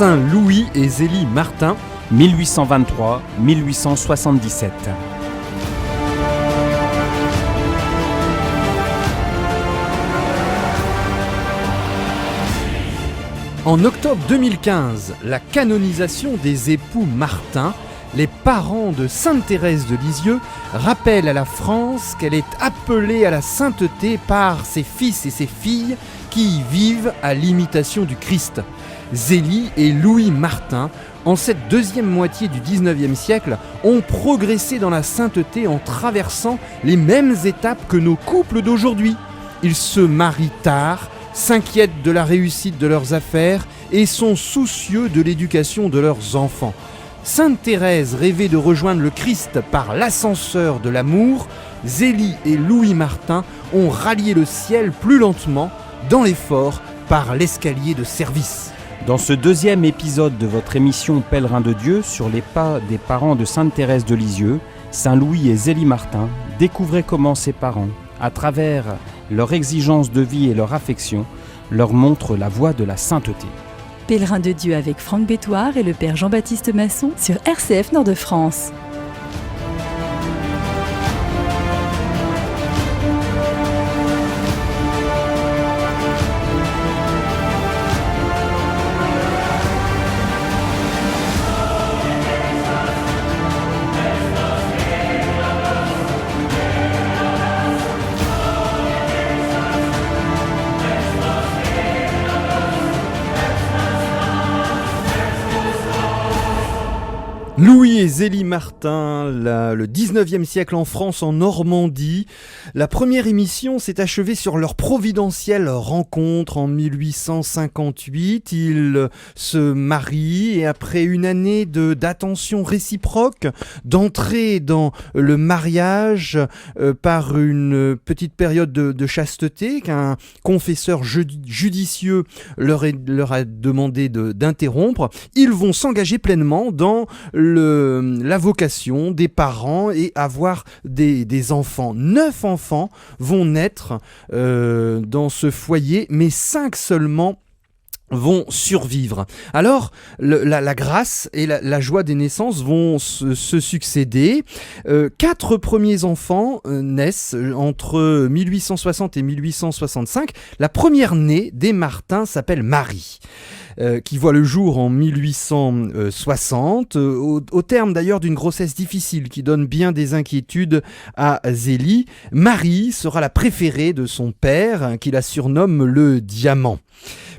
Saint Louis et Zélie Martin, 1823-1877. En octobre 2015, la canonisation des époux Martin, les parents de Sainte Thérèse de Lisieux, rappelle à la France qu'elle est appelée à la sainteté par ses fils et ses filles qui y vivent à l'imitation du Christ. Zélie et Louis Martin, en cette deuxième moitié du XIXe siècle, ont progressé dans la sainteté en traversant les mêmes étapes que nos couples d'aujourd'hui. Ils se marient tard, s'inquiètent de la réussite de leurs affaires et sont soucieux de l'éducation de leurs enfants. Sainte Thérèse rêvait de rejoindre le Christ par l'ascenseur de l'amour. Zélie et Louis Martin ont rallié le ciel plus lentement, dans l'effort, par l'escalier de service. Dans ce deuxième épisode de votre émission Pèlerin de Dieu sur les pas des parents de Sainte Thérèse de Lisieux, Saint Louis et Zélie Martin, découvrez comment ces parents, à travers leur exigence de vie et leur affection, leur montrent la voie de la sainteté. Pèlerin de Dieu avec Franck Bétoir et le Père Jean-Baptiste Masson sur RCF Nord-de-France. Louis et Zélie Martin, le 19e siècle en France, en Normandie. La première émission s'est achevée sur leur providentielle rencontre en 1858. Ils se marient et après une année d'attention réciproque, d'entrer dans le mariage par une petite période de chasteté qu'un confesseur judicieux leur a demandé d'interrompre, ils vont s'engager pleinement dans la vocation des parents et avoir des enfants. 9 enfants vont naître dans ce foyer, mais 5 seulement vont survivre. Alors, la grâce et la joie des naissances vont se succéder. 4 premiers enfants naissent entre 1860 et 1865. La première née des Martins s'appelle Marie. Qui voit le jour en 1860, au terme d'ailleurs d'une grossesse difficile qui donne bien des inquiétudes à Zélie. Marie sera la préférée de son père, qui la surnomme le Diamant.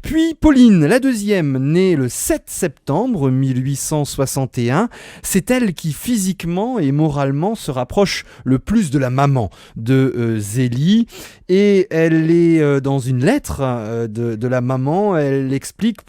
Puis Pauline, la deuxième, née le 7 septembre 1861, c'est elle qui physiquement et moralement se rapproche le plus de la maman de Zélie, et elle est dans une lettre de la maman, elle explique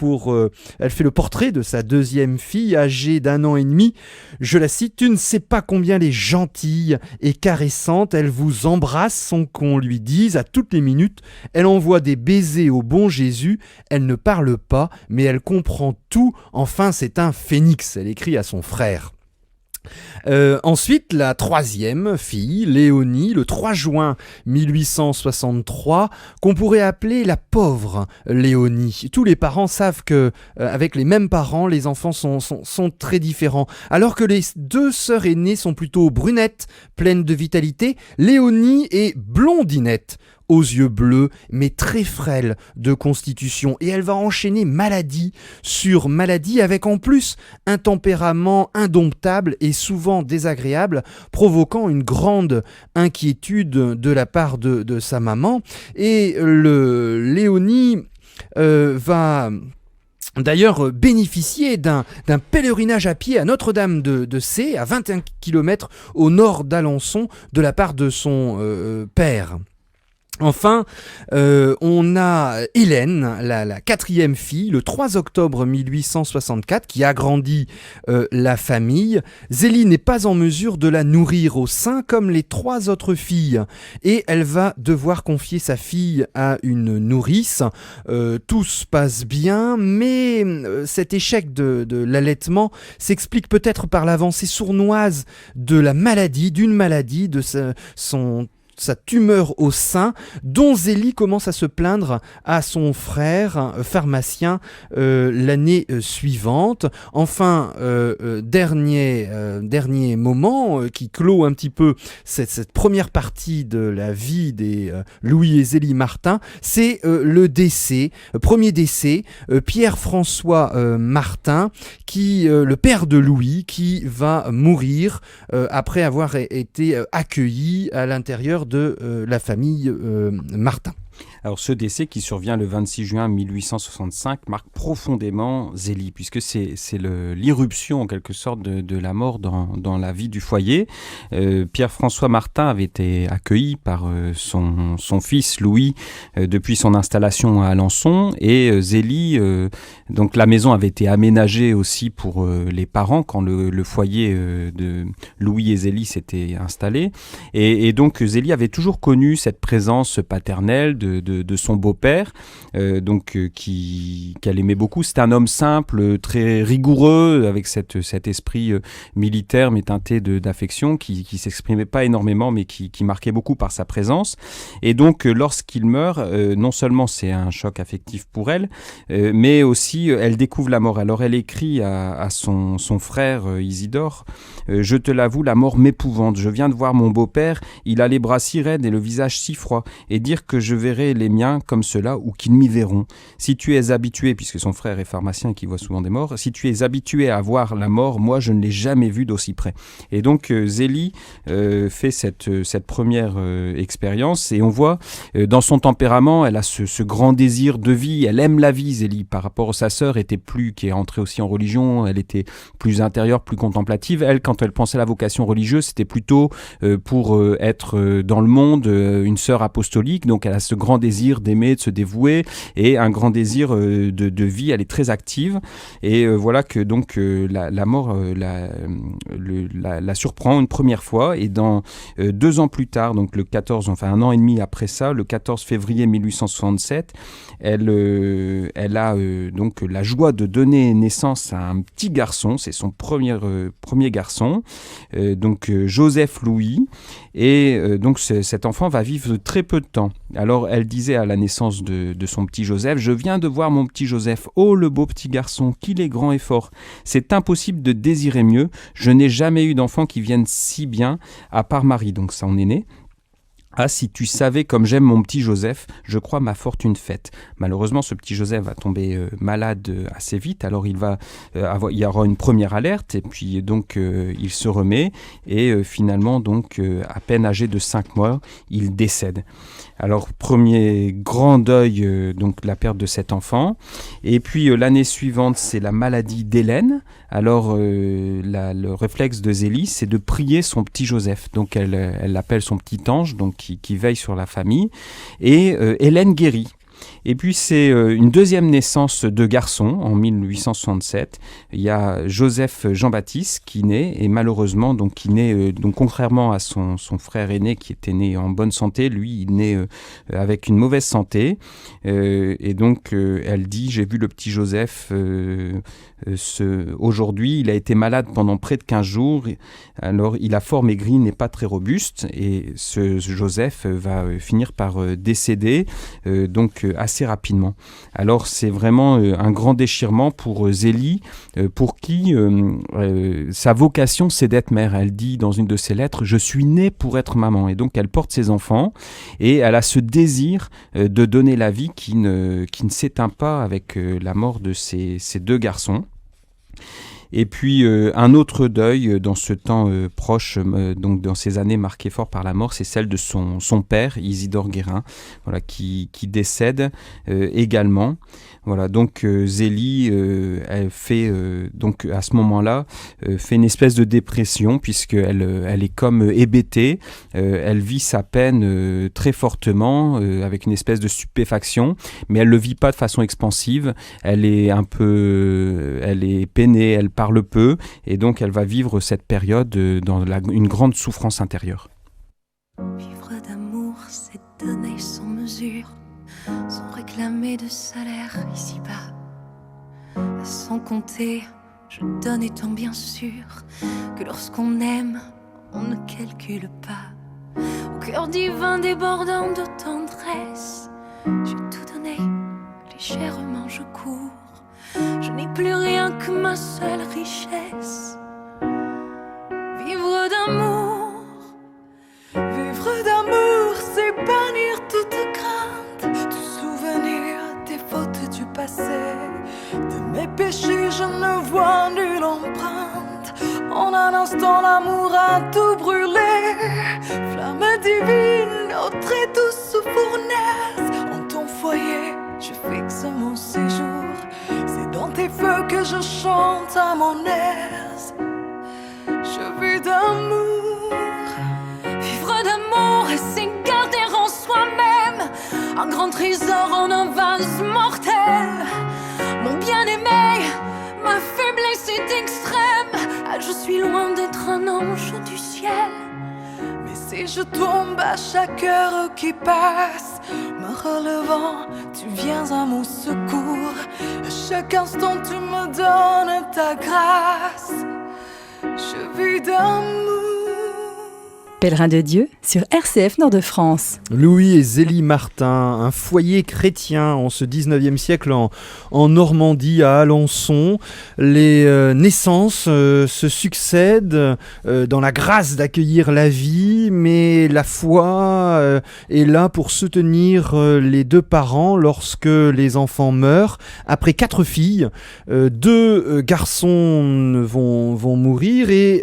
elle fait le portrait de sa deuxième fille âgée d'1 an et demi. Je la cite: « Tu ne sais pas combien elle est gentille et caressante, elle vous embrasse sans qu'on lui dise à toutes les minutes, elle envoie des baisers au bon Jésus, elle ne parle pas, mais elle comprend tout, enfin c'est un phénix », elle écrit à son frère. Ensuite, la troisième fille, Léonie, le 3 juin 1863, qu'on pourrait appeler la pauvre Léonie. Tous les parents savent que, avec les mêmes parents, les enfants sont très différents. Alors que les 2 sœurs aînées sont plutôt brunettes, pleines de vitalité, Léonie est blondinette, aux yeux bleus, mais très frêle de constitution, et elle va enchaîner maladie sur maladie, avec en plus un tempérament indomptable et souvent désagréable, provoquant une grande inquiétude de la part de sa maman. Et Léonie va d'ailleurs bénéficier d'un pèlerinage à pied à Notre-Dame de Sées, à 21 km au nord d'Alençon, de la part de son père. Enfin, on a Hélène, la 4e fille, le 3 octobre 1864, qui agrandit la famille. Zélie n'est pas en mesure de la nourrir au sein comme les 3 autres filles, et elle va devoir confier sa fille à une nourrice. Tout se passe bien, mais cet échec de l'allaitement s'explique peut-être par l'avancée sournoise de la maladie, d'une maladie de son sa tumeur au sein, dont Zélie commence à se plaindre à son frère pharmacien l'année suivante. Enfin, dernier moment qui clôt un petit peu cette première partie de la vie des Louis et Zélie Martin, c'est le décès, premier décès, Pierre-François Martin, le père de Louis, qui va mourir après avoir été accueilli à l'intérieur de la famille Martin. Alors ce décès qui survient le 26 juin 1865 marque profondément Zélie, puisque c'est l'irruption en quelque sorte de la mort dans la vie du foyer. Pierre-François Martin avait été accueilli par son fils Louis depuis son installation à Alençon, et Zélie, donc la maison avait été aménagée aussi pour les parents quand le foyer de Louis et Zélie s'était installé, et donc Zélie avait toujours connu cette présence paternelle de son beau-père, qu'elle aimait beaucoup. C'était un homme simple, très rigoureux, avec cet esprit militaire mais teinté d'affection, qui s'exprimait pas énormément mais qui marquait beaucoup par sa présence. Et donc lorsqu'il meurt, non seulement c'est un choc affectif pour elle, mais aussi elle découvre la mort. Alors elle écrit à son frère Isidore: je te l'avoue, la mort m'épouvante. Je viens de voir mon beau-père, il a les bras si raides et le visage si froid, et dire que je verrai les miens comme cela ou qu'ils m'y verront. Si tu es habitué, puisque son frère est pharmacien et qui voit souvent des morts, si tu es habitué à voir la mort, moi je ne l'ai jamais vue d'aussi près. Et donc Zélie fait cette première expérience, et on voit dans son tempérament, elle a ce grand désir de vie, elle aime la vie, Zélie, par rapport à sa sœur qui est entrée aussi en religion, elle était plus intérieure, plus contemplative. Elle, quand elle pensait à la vocation religieuse, c'était plutôt pour être dans le monde, une sœur apostolique, donc elle a ce grand désir d'aimer, de se dévouer, et un grand désir de vie. Elle est très active, et voilà que donc la mort la surprend une première fois, et 2 ans plus tard, donc le 14, enfin un an et demi après ça, le 14 février 1867, elle a donc la joie de donner naissance à un petit garçon. C'est son premier garçon, donc Joseph Louis, et donc cet enfant va vivre très peu de temps. Alors elle disait à la naissance de son petit Joseph: je viens de voir mon petit Joseph, oh le beau petit garçon, qu'il est grand et fort, c'est impossible de désirer mieux, je n'ai jamais eu d'enfant qui vienne si bien, à part Marie, donc son aîné. Ah, si tu savais comme j'aime mon petit Joseph, je crois ma fortune faite. Malheureusement, ce petit Joseph va tomber malade assez vite. Alors il y aura une première alerte, et puis donc il se remet, et finalement donc à peine âgé de 5 mois, il décède. Alors premier grand deuil, donc la perte de cet enfant. Et puis l'année suivante, c'est la maladie d'Hélène. Alors le réflexe de Zélie, c'est de prier son petit Joseph. Donc elle l'appelle son petit ange, donc qui veille sur la famille. Et Hélène guérit. Et puis c'est une deuxième naissance de garçon en 1867. Il y a Joseph Jean-Baptiste qui naît, et malheureusement donc qui naît donc contrairement à son frère aîné qui était né en bonne santé, lui il naît avec une mauvaise santé, et donc elle dit: j'ai vu le petit Joseph aujourd'hui, il a été malade pendant près de 15 jours, alors il a fort maigri, il n'est pas très robuste, et ce Joseph va finir par décéder donc assez rapidement. Alors c'est vraiment un grand déchirement pour Zélie, pour qui sa vocation c'est d'être mère. Elle dit dans une de ses lettres: je suis née pour être maman, et donc elle porte ses enfants, et elle a ce désir de donner la vie qui ne s'éteint pas avec la mort de ces 2 garçons. Et puis un autre deuil dans ce temps proche, donc dans ces années marquées fort par la mort, c'est celle de son père, Isidore Guérin, voilà, qui décède également. Voilà, donc Zélie, elle fait donc à ce moment-là fait une espèce de dépression, puisqu'elle est comme hébétée, elle vit sa peine très fortement avec une espèce de stupéfaction, mais elle le vit pas de façon expansive. Elle est peinée, elle parle peu, et donc elle va vivre cette période dans une grande souffrance intérieure. Vivre d'amour, c'est donner sans mesure, sans réclamer de salaire ici-bas. Sans compter, je donne étant bien sûr que lorsqu'on aime, on ne calcule pas. au cœur divin débordant de tendresse. J'ai tout donné, légèrement je cours. Je n'ai plus rien que ma seule richesse. Vivre d'amour, c'est bannir toute crainte, tout souvenir des fautes du passé. De mes péchés je ne vois nulle empreinte. En un instant l'amour a tout brûlé. Flamme divine, aux très douce fournaise. En ton foyer je fixe mon séjour. C'est dans tes feux que je chante à mon aise. Je vis d'amour. Vivre d'amour, c'est garder en soi-même un grand trésor en un vase mortel. Mon bien-aimé, ma faiblesse est extrême. Ah, je suis loin d'être un ange du ciel. Mais si je tombe à chaque heure qui passe, me relevant, tu viens à mon secours. À chaque instant tu me donnes ta grâce. Je vis d'amour. Pèlerin de Dieu sur RCF Nord-de-France. Louis et Zélie Martin, un foyer chrétien en ce 19e siècle en Normandie, à Alençon. Les naissances se succèdent dans la grâce d'accueillir la vie, mais la foi est là pour soutenir les deux parents lorsque les enfants meurent. Après 4 filles, 2 garçons vont mourir et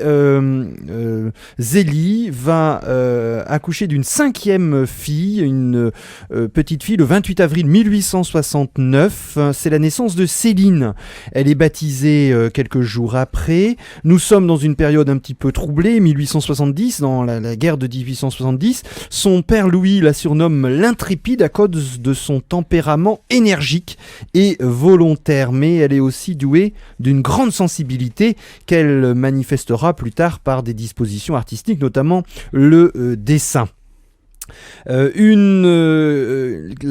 Zélie va accoucher d'une 5e fille, une petite fille, le 28 avril 1869. C'est la naissance de Céline. Elle est baptisée quelques jours après. Nous sommes dans une période un petit peu troublée, 1870, dans la guerre de 1870. Son père Louis la surnomme l'intrépide à cause de son tempérament énergique et volontaire, mais elle est aussi douée d'une grande sensibilité qu'elle manifestera plus tard par des dispositions artistiques, notamment le dessin. La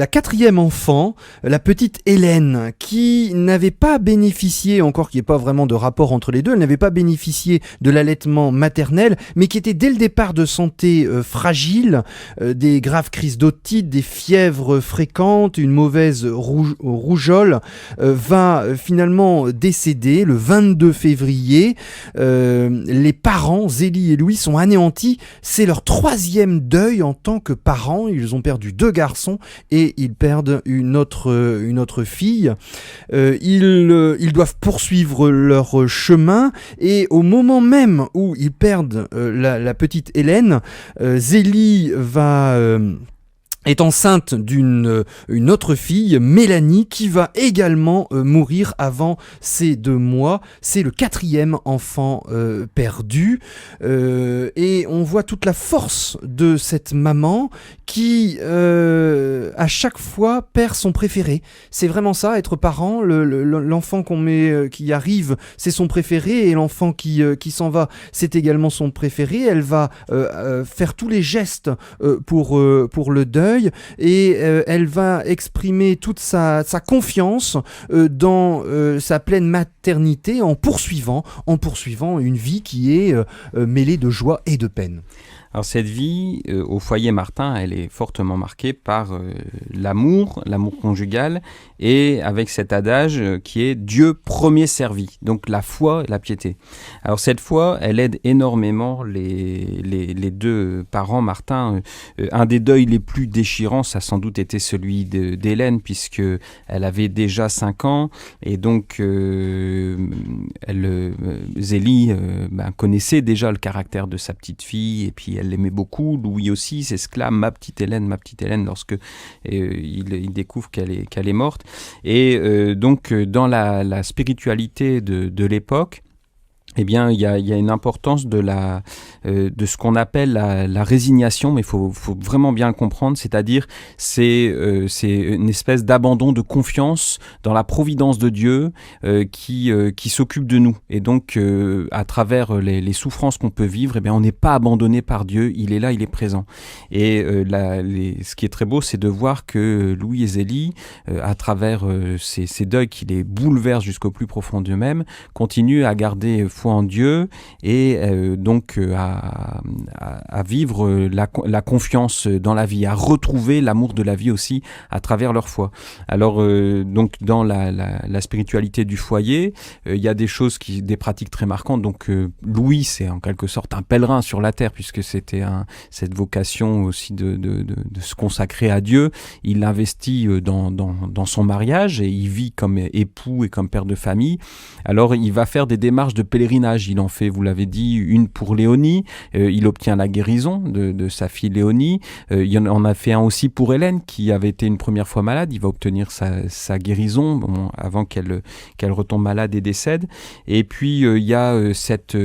4e enfant, la petite Hélène, qui n'avait pas bénéficié, encore qu'il n'y ait pas vraiment de rapport entre les deux, elle n'avait pas bénéficié de l'allaitement maternel, mais qui était dès le départ de santé fragile, des graves crises d'otite, des fièvres fréquentes, une mauvaise rougeole, va finalement décéder le 22 février. Les parents, Zélie et Louis, sont anéantis. C'est leur 3e deuil en tant que parents. Ils ont perdu 2 garçons et ils perdent une autre fille. Ils doivent poursuivre leur chemin et au moment même où ils perdent la petite Hélène, Zélie est enceinte d'une autre fille, Mélanie, qui va également mourir avant ses 2 mois. C'est le 4e enfant perdu. Et on voit toute la force de cette maman qui, à chaque fois, perd son préféré. C'est vraiment ça, être parent. L'enfant qui arrive, c'est son préféré. Et l'enfant qui s'en va, c'est également son préféré. Elle va faire tous les gestes pour le deuil. Et elle va exprimer toute sa confiance dans sa pleine maternité en poursuivant une vie qui est mêlée de joie et de peine. Alors cette vie au foyer Martin, elle est fortement marquée par l'amour conjugal et avec cet adage qui est Dieu premier servi, donc la foi et la piété. Alors cette foi, elle aide énormément les 2 parents Martin. Un des deuils les plus déchirants, ça a sans doute été celui d'Hélène, puisque elle avait déjà 5 ans et donc Zélie connaissait déjà le caractère de sa petite fille et puis elle l'aimait beaucoup. Louis aussi s'exclame ma petite Hélène, lorsque il découvre qu'elle est morte. Et donc dans la spiritualité de l'époque, eh bien, il y a une importance de ce qu'on appelle la résignation, mais il faut vraiment bien le comprendre, c'est-à-dire c'est une espèce d'abandon de confiance dans la providence de Dieu qui s'occupe de nous. Et donc, à travers les souffrances qu'on peut vivre, eh bien, on n'est pas abandonné par Dieu, il est là, il est présent. Et ce qui est très beau, c'est de voir que Louis et Zélie, à travers ces deuils qui les bouleversent jusqu'au plus profond d'eux-mêmes, continuent à garder foi foi en Dieu et à vivre la confiance dans la vie, à retrouver l'amour de la vie aussi à travers leur foi. Alors donc dans la spiritualité du foyer, il y a des pratiques très marquantes. Donc Louis, c'est en quelque sorte un pèlerin sur la terre, puisque c'était cette vocation aussi de se consacrer à Dieu. Il investit dans son mariage et il vit comme époux et comme père de famille. Alors il va faire des démarches de pèlerinage. Il en fait, vous l'avez dit, une pour Léonie. Il obtient la guérison de sa fille Léonie. Il en a fait un aussi pour Hélène, qui avait été une première fois malade. Il va obtenir sa guérison avant qu'elle retombe malade et décède. Et puis il y a cette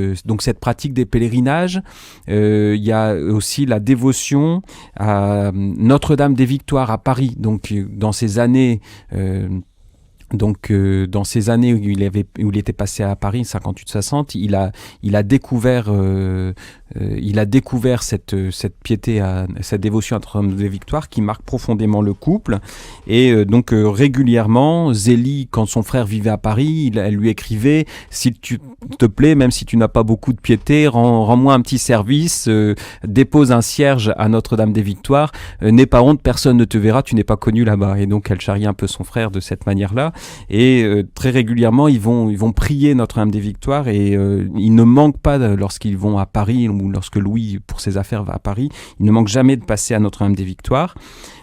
pratique des pèlerinages. Il y a aussi la dévotion à Notre-Dame des Victoires à Paris. Donc dans ces années dans ces années où il était passé à Paris, 58-60, il a découvert cette piété, cette dévotion à Notre-Dame des Victoires qui marque profondément le couple. Et régulièrement, Zélie, quand son frère vivait à Paris, elle lui écrivait: s'il te plaît, même si tu n'as pas beaucoup de piété, rends-moi un petit service, dépose un cierge à Notre-Dame des Victoires, n'aie pas honte, personne ne te verra, tu n'es pas connu là-bas. Et donc elle charrie un peu son frère de cette manière-là. Et très régulièrement, ils vont prier Notre-Dame des Victoires, et ils ne manquent pas, lorsqu'ils vont à Paris, ou lorsque Louis, pour ses affaires, va à Paris, il ne manque jamais de passer à Notre-Dame des Victoires.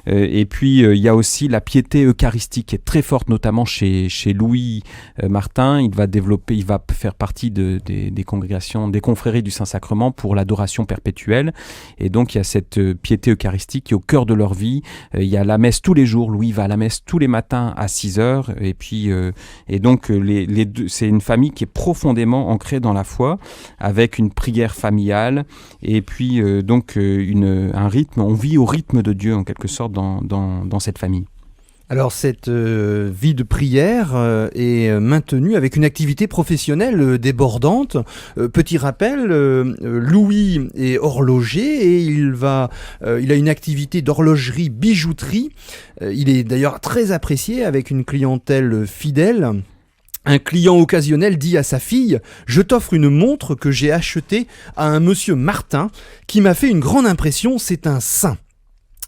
Et puis il y a aussi la piété eucharistique qui est très forte, notamment chez Louis Martin. Il va faire partie des congrégations, des confréries du Saint-Sacrement pour l'adoration perpétuelle. Et donc il y a cette piété eucharistique qui est au cœur de leur vie. Il y a la messe tous les jours. Louis va à la messe tous les matins à 6h. Et puis donc les deux, c'est une famille qui est profondément ancrée dans la foi, avec une prière familiale et puis un rythme. On vit au rythme de Dieu en quelque sorte dans cette famille. Alors cette vie de prière est maintenue avec une activité professionnelle débordante. Petit rappel, Louis est horloger et il a une activité d'horlogerie bijouterie. Il est d'ailleurs très apprécié avec une clientèle fidèle. Un client occasionnel dit à sa fille: « Je t'offre une montre que j'ai achetée à un monsieur Martin qui m'a fait une grande impression, c'est un saint. »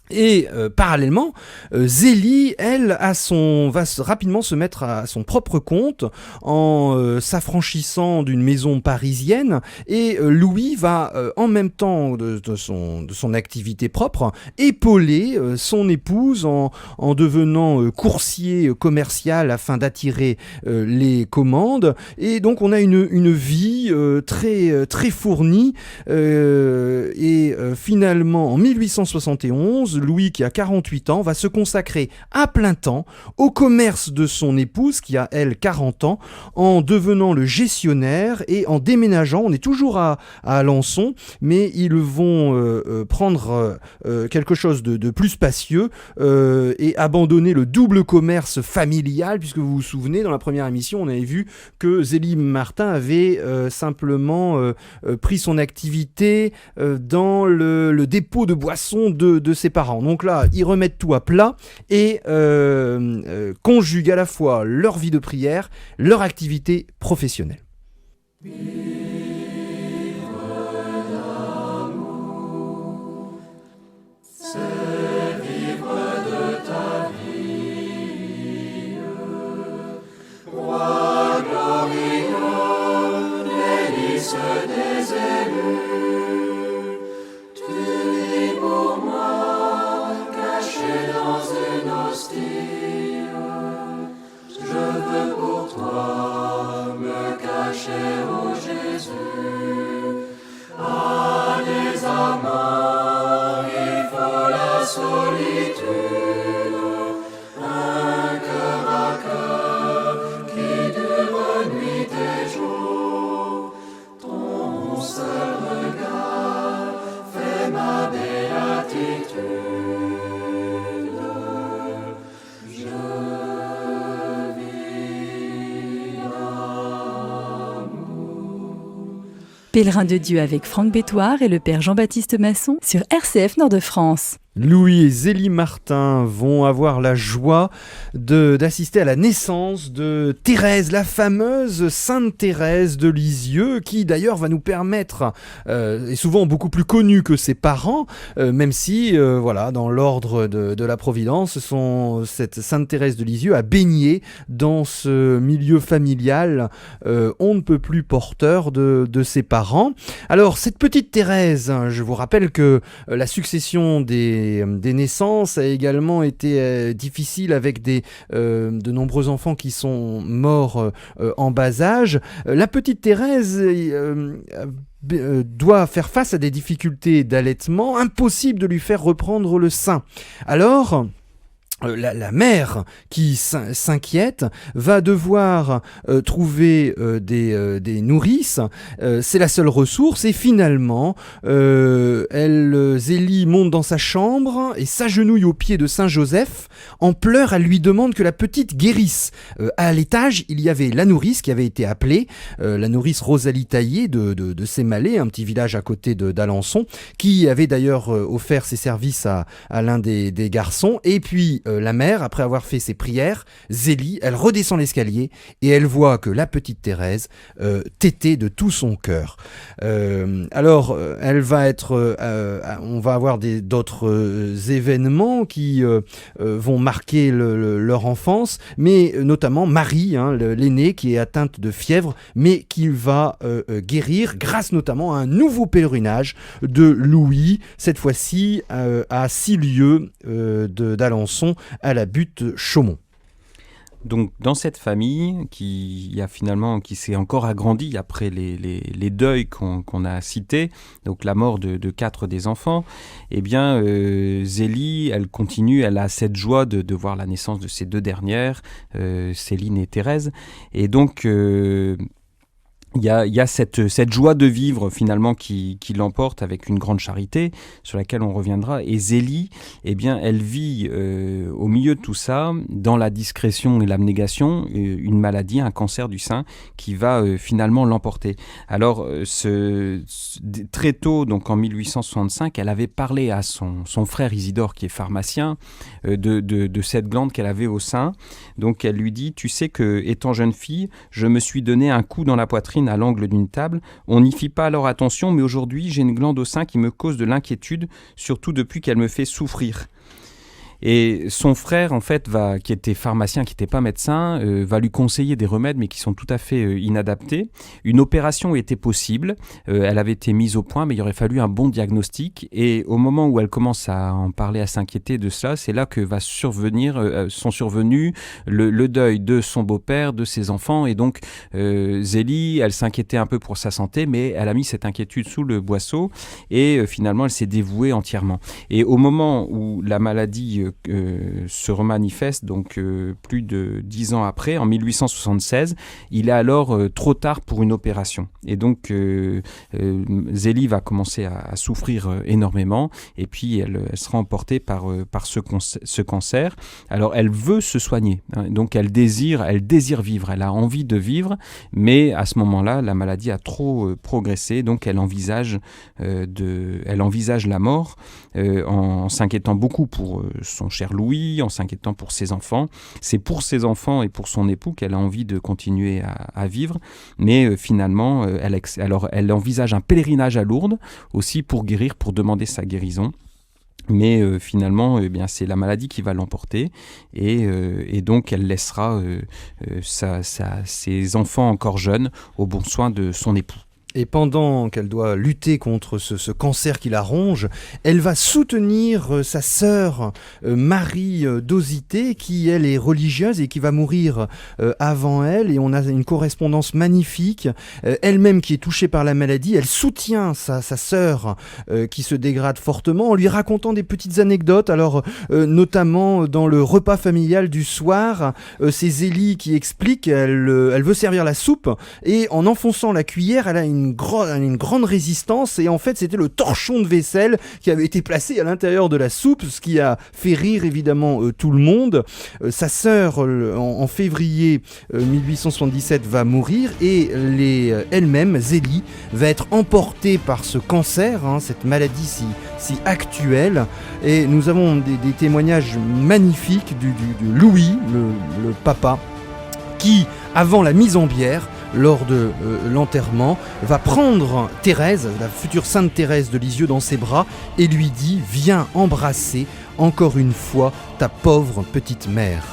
Et parallèlement, Zélie, elle, va rapidement se mettre à son propre compte en s'affranchissant d'une maison parisienne, et Louis va en même temps de son activité propre épauler son épouse en devenant coursier commercial afin d'attirer les commandes. Et donc on a une vie très, très fournie, et finalement en 1871, Louis, qui a 48 ans, va se consacrer à plein temps au commerce de son épouse, qui a, elle, 40 ans, en devenant le gestionnaire et en déménageant. On est toujours à Alençon, mais ils vont prendre quelque chose de plus spacieux et abandonner le double commerce familial, puisque vous vous souvenez, dans la première émission, on avait vu que Zélie Martin avait simplement pris son activité dans le dépôt de boissons de ses parents. Donc là, ils remettent tout à plat et conjuguent à la fois leur vie de prière, leur activité professionnelle. Pèlerin de Dieu avec Franck Bétoir et le Père Jean-Baptiste Masson sur RCF Nord de France. Louis et Zélie Martin vont avoir la joie d'assister à la naissance de Thérèse, la fameuse Sainte Thérèse de Lisieux, qui d'ailleurs va nous permettre, est souvent beaucoup plus connue que ses parents, même si, dans l'ordre de la Providence, cette Sainte Thérèse de Lisieux a baigné dans ce milieu familial on ne peut plus porteur de ses parents. Alors, cette petite Thérèse, je vous rappelle que la succession des naissances a également été difficile avec de nombreux enfants qui sont morts en bas âge. La petite Thérèse doit faire face à des difficultés d'allaitement, impossible de lui faire reprendre le sein. Alors, la mère qui s'inquiète va devoir trouver des nourrices, c'est la seule ressource, et finalement Zélie monte dans sa chambre et s'agenouille aux pieds de Saint Joseph. En pleurs, elle lui demande que la petite guérisse. À l'étage, il y avait la nourrice qui avait été appelée, la nourrice Rosalie Taillé de Sémalé, un petit village à côté d'Alençon, qui avait d'ailleurs offert ses services à l'un des garçons, et puis la mère, après avoir fait ses prières, Zélie, elle redescend l'escalier et elle voit que la petite Thérèse tétait de tout son cœur. Alors, elle va être, on va avoir d'autres événements qui vont marquer leur enfance, mais notamment Marie, l'aînée, qui est atteinte de fièvre, mais qui va guérir grâce notamment à un nouveau pèlerinage de Louis, cette fois-ci à 6 lieues d'Alençon, à la butte Chaumont. Donc dans cette famille qui s'est encore agrandie après les deuils qu'on a cités, donc la mort de 4 des enfants, eh bien Zélie, elle a cette joie de voir la naissance de ces 2 dernières, Céline et Thérèse, et donc il y a cette joie de vivre finalement qui l'emporte avec une grande charité sur laquelle on reviendra. Et Zélie, eh bien, elle vit au milieu de tout ça, dans la discrétion et l'abnégation, une maladie, un cancer du sein qui va finalement l'emporter. Alors, très tôt, donc en 1865, elle avait parlé à son frère Isidore, qui est pharmacien, de cette glande qu'elle avait au sein. Donc, elle lui dit, tu sais que, étant jeune fille, je me suis donné un coup dans la poitrine à l'angle d'une table. On n'y fit pas alors attention, mais aujourd'hui, j'ai une glande au sein qui me cause de l'inquiétude, surtout depuis qu'elle me fait souffrir. Et son frère, en fait, qui était pharmacien, qui n'était pas médecin, va lui conseiller des remèdes, mais qui sont tout à fait inadaptés. Une opération était possible, elle avait été mise au point, mais il aurait fallu un bon diagnostic. Et au moment où elle commence à en parler, à s'inquiéter de cela, c'est là que sont survenus le deuil de son beau-père, de ses enfants. Et donc, Zélie, elle s'inquiétait un peu pour sa santé, mais elle a mis cette inquiétude sous le boisseau. Et finalement, elle s'est dévouée entièrement. Et au moment où la maladie se remanifeste, donc plus de 10 ans après, en 1876, il est alors trop tard pour une opération. Et donc, Zélie va commencer à souffrir énormément, et puis elle sera emportée par ce cancer. Alors, elle veut se soigner, donc elle désire vivre, elle a envie de vivre, mais à ce moment-là, la maladie a trop progressé, donc elle envisage la mort, en s'inquiétant beaucoup pour son cher Louis, en s'inquiétant pour ses enfants. C'est pour ses enfants et pour son époux qu'elle a envie de continuer à vivre, mais finalement, elle envisage un pèlerinage à Lourdes aussi pour demander sa guérison. Mais finalement, c'est la maladie qui va l'emporter, et donc elle laissera ses enfants encore jeunes au bon soin de son époux. Et pendant qu'elle doit lutter contre ce cancer qui la ronge, elle va soutenir sa sœur Marie d'Osité, qui elle est religieuse et qui va mourir avant elle. Et on a une correspondance magnifique. Elle-même qui est touchée par la maladie, elle soutient sa sœur qui se dégrade fortement en lui racontant des petites anecdotes. Alors notamment dans le repas familial du soir, c'est Zélie qui explique, elle veut servir la soupe, et en enfonçant la cuillère, elle a une une grande résistance, et en fait c'était le torchon de vaisselle qui avait été placé à l'intérieur de la soupe, ce qui a fait rire évidemment tout le monde. Sa sœur en février 1877 va mourir, et elle-même, Zélie, va être emportée par ce cancer, cette maladie si actuelle, et nous avons des témoignages magnifiques du Louis, le papa, qui, avant la mise en bière, lors de l'enterrement, va prendre Thérèse, la future sainte Thérèse de Lisieux, dans ses bras et lui dit « Viens embrasser encore une fois ta pauvre petite mère ».